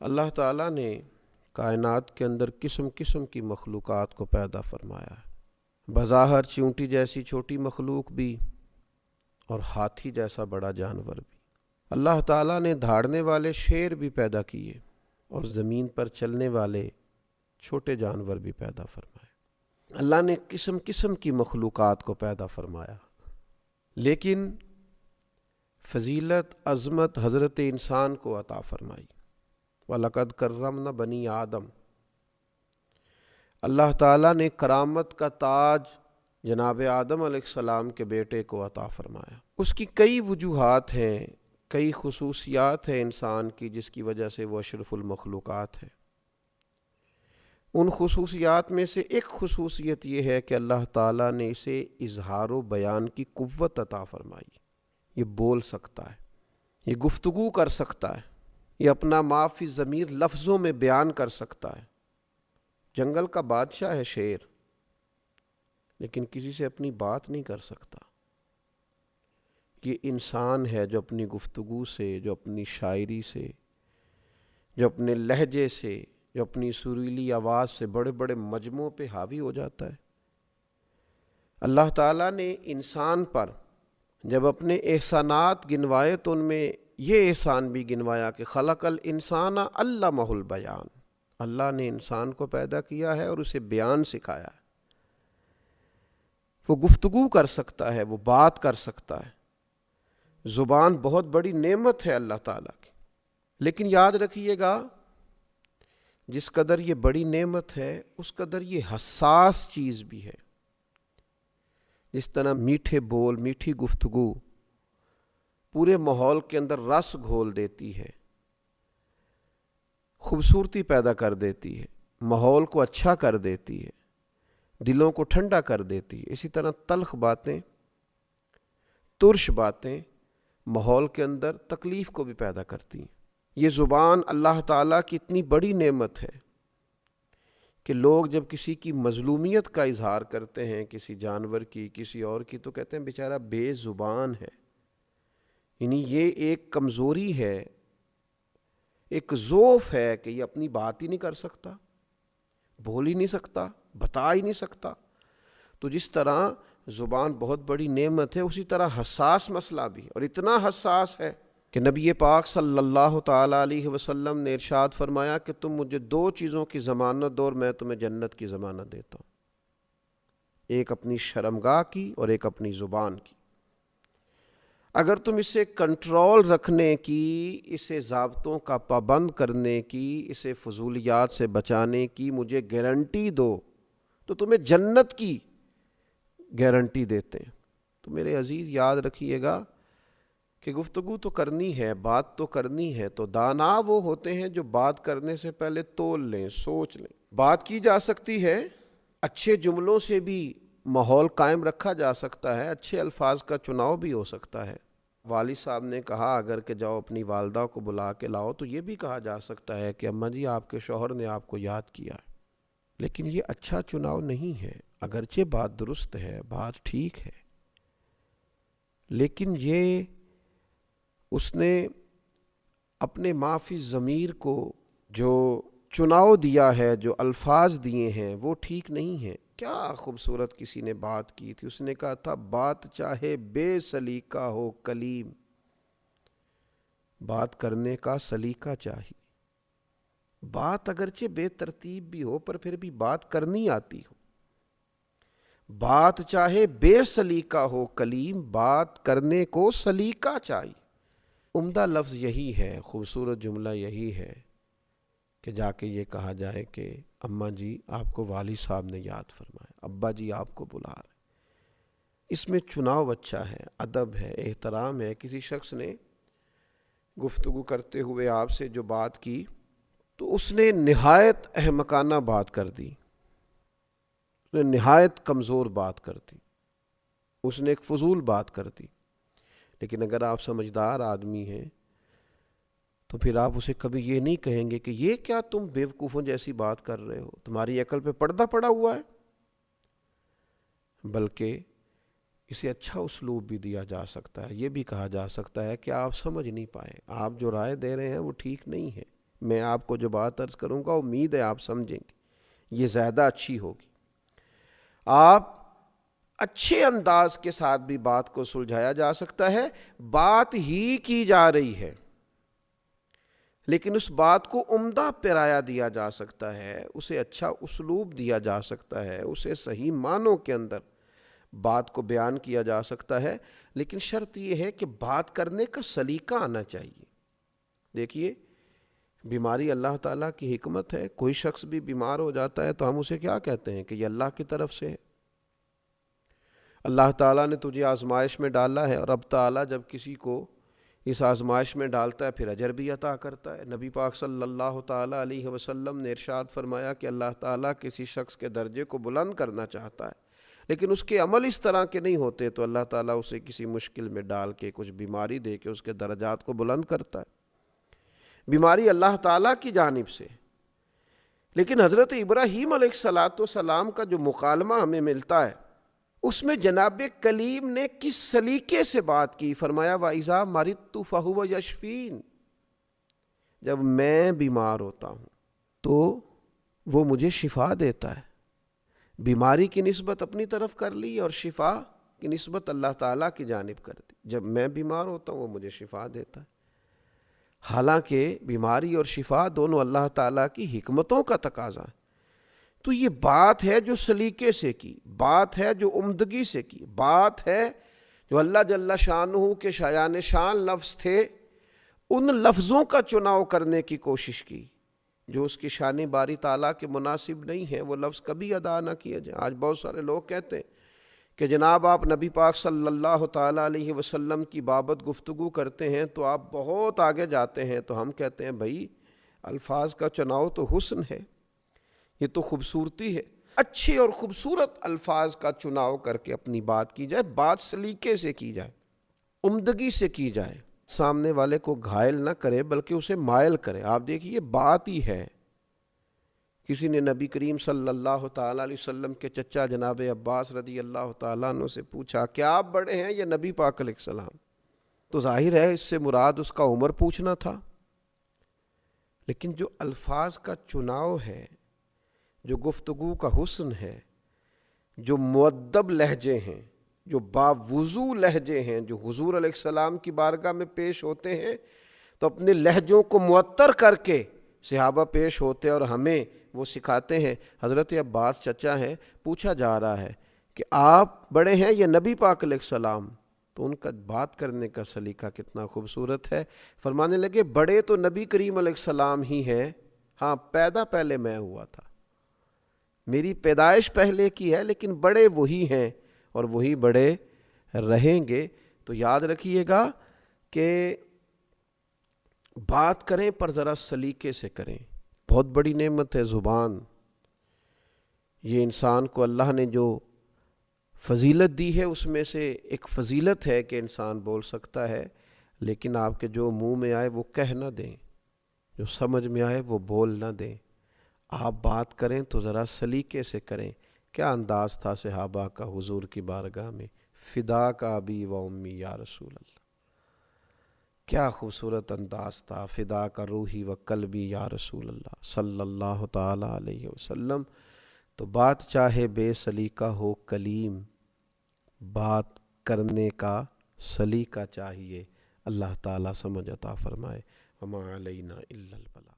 اللہ تعالیٰ نے کائنات کے اندر قسم قسم کی مخلوقات کو پیدا فرمایا ہے، بظاہر چیونٹی جیسی چھوٹی مخلوق بھی اور ہاتھی جیسا بڑا جانور بھی۔ اللہ تعالیٰ نے دھاڑنے والے شیر بھی پیدا کیے اور زمین پر چلنے والے چھوٹے جانور بھی پیدا فرمائے۔ اللہ نے قسم قسم کی مخلوقات کو پیدا فرمایا، لیکن فضیلت عظمت حضرت انسان کو عطا فرمائی۔ وَلَقَدْ كَرَّمْنَا بَنِي آدم، اللہ تعالیٰ نے کرامت کا تاج جناب آدم علیہ السلام کے بیٹے کو عطا فرمایا۔ اس کی کئی وجوہات ہیں، کئی خصوصیات ہیں انسان کی جس کی وجہ سے وہ اشرف المخلوقات ہے۔ ان خصوصیات میں سے ایک خصوصیت یہ ہے کہ اللہ تعالیٰ نے اسے اظہار و بیان کی قوت عطا فرمائی۔ یہ بول سکتا ہے، یہ گفتگو کر سکتا ہے، یہ اپنا ما فی الضمیر لفظوں میں بیان کر سکتا ہے۔ جنگل کا بادشاہ ہے شیر، لیکن کسی سے اپنی بات نہیں کر سکتا۔ یہ انسان ہے جو اپنی گفتگو سے، جو اپنی شاعری سے، جو اپنے لہجے سے، جو اپنی سریلی آواز سے بڑے بڑے مجموعوں پہ حاوی ہو جاتا ہے۔ اللہ تعالیٰ نے انسان پر جب اپنے احسانات گنوائے تو ان میں یہ احسان بھی گنوایا کہ خلق الانسان علمہ البیان، اللہ نے انسان کو پیدا کیا ہے اور اسے بیان سکھایا ہے۔ وہ گفتگو کر سکتا ہے، وہ بات کر سکتا ہے۔ زبان بہت بڑی نعمت ہے اللہ تعالیٰ کی، لیکن یاد رکھیے گا جس قدر یہ بڑی نعمت ہے اس قدر یہ حساس چیز بھی ہے۔ جس طرح میٹھے بول، میٹھی گفتگو پورے ماحول کے اندر رس گھول دیتی ہے، خوبصورتی پیدا کر دیتی ہے، ماحول کو اچھا کر دیتی ہے، دلوں کو ٹھنڈا کر دیتی ہے، اسی طرح تلخ باتیں، ترش باتیں ماحول کے اندر تکلیف کو بھی پیدا کرتی ہیں۔ یہ زبان اللہ تعالیٰ کی اتنی بڑی نعمت ہے کہ لوگ جب کسی کی مظلومیت کا اظہار کرتے ہیں، کسی جانور کی، کسی اور کی، تو کہتے ہیں بیچارہ بے زبان ہے۔ یعنی یہ ایک کمزوری ہے، ایک ضعف ہے کہ یہ اپنی بات ہی نہیں کر سکتا، بول ہی نہیں سکتا، بتا ہی نہیں سکتا۔ تو جس طرح زبان بہت بڑی نعمت ہے، اسی طرح حساس مسئلہ بھی، اور اتنا حساس ہے کہ نبی پاک صلی اللہ تعالیٰ علیہ وسلم نے ارشاد فرمایا کہ تم مجھے دو چیزوں کی ضمانت دو اور میں تمہیں جنت کی ضمانت دیتا ہوں، ایک اپنی شرمگاہ کی اور ایک اپنی زبان کی۔ اگر تم اسے کنٹرول رکھنے کی، اسے ضابطوں کا پابند کرنے کی، اسے فضولیات سے بچانے کی مجھے گارنٹی دو تو تمہیں جنت کی گارنٹی دیتے ہیں۔ تو میرے عزیز یاد رکھیے گا کہ گفتگو تو کرنی ہے، بات تو کرنی ہے، تو دانا وہ ہوتے ہیں جو بات کرنے سے پہلے تول لیں، سوچ لیں۔ بات کی جا سکتی ہے، اچھے جملوں سے بھی ماحول قائم رکھا جا سکتا ہے، اچھے الفاظ کا چناؤ بھی ہو سکتا ہے۔ والد صاحب نے کہا اگر کہ جاؤ اپنی والدہ کو بلا کے لاؤ، تو یہ بھی کہا جا سکتا ہے کہ اماں جی آپ کے شوہر نے آپ کو یاد کیا ہے، لیکن یہ اچھا چناؤ نہیں ہے۔ اگرچہ بات درست ہے، بات ٹھیک ہے، لیکن یہ اس نے اپنے ما فی الضمیر کو جو چناؤ دیا ہے، جو الفاظ دیے ہیں، وہ ٹھیک نہیں ہیں۔ کیا خوبصورت کسی نے بات کی تھی، اس نے کہا تھا بات چاہے بے سلیقہ ہو کلیم، بات کرنے کا سلیقہ چاہیے۔ بات اگرچہ بے ترتیب بھی ہو پر پھر بھی بات کرنی آتی ہو۔ بات چاہے بے سلیقہ ہو کلیم، بات کرنے کو سلیقہ چاہیے۔ عمدہ لفظ یہی ہے، خوبصورت جملہ یہی ہے کہ جا کے یہ کہا جائے کہ اماں جی آپ کو والد صاحب نے یاد فرمایا، ابا جی آپ کو بلا رہے۔ اس میں چناؤ اچھا ہے، ادب ہے، احترام ہے۔ کسی شخص نے گفتگو کرتے ہوئے آپ سے جو بات کی تو اس نے نہایت احمقانہ بات کر دی، اس نے نہایت کمزور بات کر دی، اس نے ایک فضول بات کر دی۔ لیکن اگر آپ سمجھدار آدمی ہیں تو پھر آپ اسے کبھی یہ نہیں کہیں گے کہ یہ کیا تم بیوقوفوں جیسی بات کر رہے ہو، تمہاری عقل پہ پردہ پڑا ہوا ہے، بلکہ اسے اچھا اسلوب بھی دیا جا سکتا ہے۔ یہ بھی کہا جا سکتا ہے کہ آپ سمجھ نہیں پائے، آپ جو رائے دے رہے ہیں وہ ٹھیک نہیں ہے، میں آپ کو جو بات عرض کروں گا امید ہے آپ سمجھیں گے، یہ زیادہ اچھی ہوگی۔ آپ اچھے انداز کے ساتھ بھی بات کو سلجھایا جا سکتا ہے، بات ہی کی جا رہی ہے لیکن اس بات کو عمدہ پیرایا دیا جا سکتا ہے، اسے اچھا اسلوب دیا جا سکتا ہے، اسے صحیح معنوں کے اندر بات کو بیان کیا جا سکتا ہے، لیکن شرط یہ ہے کہ بات کرنے کا سلیقہ آنا چاہیے۔ دیکھیے، بیماری اللہ تعالیٰ کی حکمت ہے، کوئی شخص بھی بیمار ہو جاتا ہے تو ہم اسے کیا کہتے ہیں کہ یہ اللہ کی طرف سے ہے، اللہ تعالیٰ نے تجھے آزمائش میں ڈالا ہے، اور اب تعالیٰ جب کسی کو اس آزمائش میں ڈالتا ہے پھر اجر بھی عطا کرتا ہے۔ نبی پاک صلی اللہ تعالیٰ علیہ وسلم نے ارشاد فرمایا کہ اللہ تعالیٰ کسی شخص کے درجے کو بلند کرنا چاہتا ہے لیکن اس کے عمل اس طرح کے نہیں ہوتے تو اللہ تعالیٰ اسے کسی مشکل میں ڈال کے کچھ بیماری دے کے اس کے درجات کو بلند کرتا ہے۔ بیماری اللہ تعالیٰ کی جانب سے، لیکن حضرت ابراہیم علیہ السلام کا جو مکالمہ ہمیں ملتا ہے اس میں جناب کلیم نے کس سلیقے سے بات کی، فرمایا وَإِذَا مَرِضْتُ فَهُوَ يَشْفِينِ، جب میں بیمار ہوتا ہوں تو وہ مجھے شفا دیتا ہے۔ بیماری کی نسبت اپنی طرف کر لی اور شفا کی نسبت اللہ تعالیٰ کی جانب کر دی، جب میں بیمار ہوتا ہوں وہ مجھے شفا دیتا ہے۔ حالانکہ بیماری اور شفا دونوں اللہ تعالیٰ کی حکمتوں کا تقاضا ہے۔ تو یہ بات ہے جو سلیقے سے کی، بات ہے جو عمدگی سے کی، بات ہے جو اللہ جل شانہ کے شایان شان لفظ تھے ان لفظوں کا چناؤ کرنے کی کوشش کی جو اس کی شان باری تعالیٰ کے مناسب نہیں ہے، وہ لفظ کبھی ادا نہ کیا جائے۔ آج بہت سارے لوگ کہتے ہیں کہ جناب آپ نبی پاک صلی اللہ تعالیٰ علیہ وسلم کی بابت گفتگو کرتے ہیں تو آپ بہت آگے جاتے ہیں، تو ہم کہتے ہیں بھائی الفاظ کا چناؤ تو حسن ہے، یہ تو خوبصورتی ہے، اچھے اور خوبصورت الفاظ کا چناؤ کر کے اپنی بات کی جائے، بات سلیقے سے کی جائے، عمدگی سے کی جائے، سامنے والے کو گھائل نہ کرے بلکہ اسے مائل کرے۔ آپ دیکھیے بات ہی ہے، کسی نے نبی کریم صلی اللہ تعالیٰ علیہ وسلم کے چچا جناب عباس رضی اللہ تعالیٰ عنہ سے پوچھا کہ آپ بڑے ہیں یا نبی پاک علیہ السلام؟ تو ظاہر ہے اس سے مراد اس کا عمر پوچھنا تھا، لیکن جو الفاظ کا چناؤ ہے، جو گفتگو کا حسن ہے، جو مؤدب لہجے ہیں، جو باوضو لہجے ہیں، جو حضور علیہ السلام کی بارگاہ میں پیش ہوتے ہیں تو اپنے لہجوں کو معطر کر کے صحابہ پیش ہوتے اور ہمیں وہ سکھاتے ہیں۔ حضرت عباس چچا ہیں، پوچھا جا رہا ہے کہ آپ بڑے ہیں یا نبی پاک علیہ السلام؟ تو ان کا بات کرنے کا سلیقہ کتنا خوبصورت ہے، فرمانے لگے بڑے تو نبی کریم علیہ السلام ہی ہیں، ہاں پیدا پہلے میں ہوا تھا، میری پیدائش پہلے کی ہے، لیکن بڑے وہی ہیں اور وہی بڑے رہیں گے۔ تو یاد رکھیے گا کہ بات کریں پر ذرا سلیقے سے کریں۔ بہت بڑی نعمت ہے زبان، یہ انسان کو اللہ نے جو فضیلت دی ہے اس میں سے ایک فضیلت ہے کہ انسان بول سکتا ہے، لیکن آپ کے جو منہ میں آئے وہ کہہ نہ دیں، جو سمجھ میں آئے وہ بول نہ دیں۔ آپ بات کریں تو ذرا سلیقے سے کریں۔ کیا انداز تھا صحابہ کا حضور کی بارگاہ میں، فدا کا ابی و امی یا رسول اللہ، کیا خوبصورت انداز تھا، فدا کا روحی و قلبی یا رسول اللہ صلی اللہ تعالیٰ علیہ وسلم۔ تو بات چاہے بے سلیقہ ہو کلیم، بات کرنے کا سلیقہ چاہیے۔ اللہ تعالیٰ سمجھ عطا فرمائے۔ وما علینا الا البلاغ۔